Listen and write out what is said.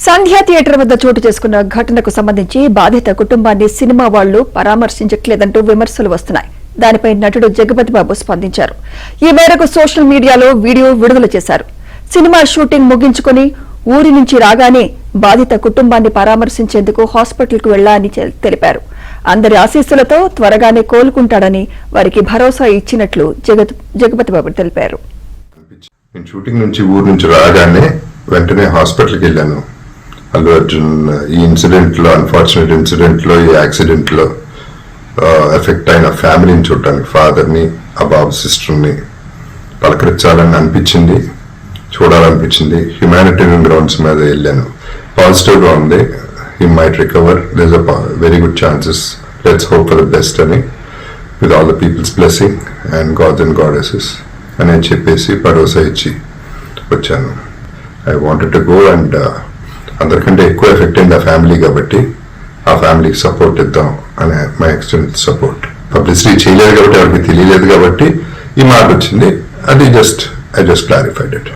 సంధ్యా theatre వద్ద చోటు చేసుకున్న ఘటనకు సంబంధించి బాధిత కుటుంబాన్ని సినిమా వాళ్లు పరామర్శించట్లేదంటూ విమర్శలు వస్తున్నాయి. దానిపై నటుడు జగపతి బాబు స్పందించారు. ఈ మేరకు సోషల్ మీడియాలో వీడియో విడుదల చేశారు. సినిమా షూటింగ్ ముగించుకుని ఊరి నుంచి రాగానే బాధిత కుటుంబాన్ని పరామర్శించేందుకు హాస్పిటల్కు వెళ్లాలని తెలిపారు. అందరి ఆశీస్సులతో త్వరగానే కోలుకుంటాడని వారికి భరోసా ఇచ్చినట్లు జగపతి బాబు తెలిపారు. షూటింగ్ నుంచి ఊరు నుంచి రాగానే వెంటనే హాస్పిటల్కి వెళ్ళాను. అల్లు అర్జున్ ఈ ఇన్సిడెంట్ లో, అన్ఫార్చునేట్ ఇన్సిడెంట్ లో, ఈ యాక్సిడెంట్ లో ఎఫెక్ట్ అయిన ఫ్యామిలీని చూడటానికి, ఫాదర్ ని, ఆ బాబు సిస్టర్ ని పలకరించాలని అనిపించింది, చూడాలనిపించింది. హ్యుమానిటేరియన్ గ్రౌండ్స్ మీద వెళ్ళాను. పాజిటివ్ గా ఉంది. He might recover, there is a very good chances, let's hope for the best అని, with all the peoples blessing and gods and goddesses అని చెప్పేసి భరోసా ఇచ్చి వచ్చాను. I wanted to go and అందరికంటే ఎక్కువ ఎఫెక్ట్ అయింది ఆ ఫ్యామిలీ కాబట్టి ఆ ఫ్యామిలీకి సపోర్ట్ ఇద్దాం అనే మై ఎక్స్టెంట్ సపోర్ట్. పబ్లిసిటీ చేయలేదు కాబట్టి, ఎవరికి తెలియలేదు కాబట్టి ఈ మాట వచ్చింది. అది ఐ జస్ట్ క్లారిఫైడ్ ఇట్.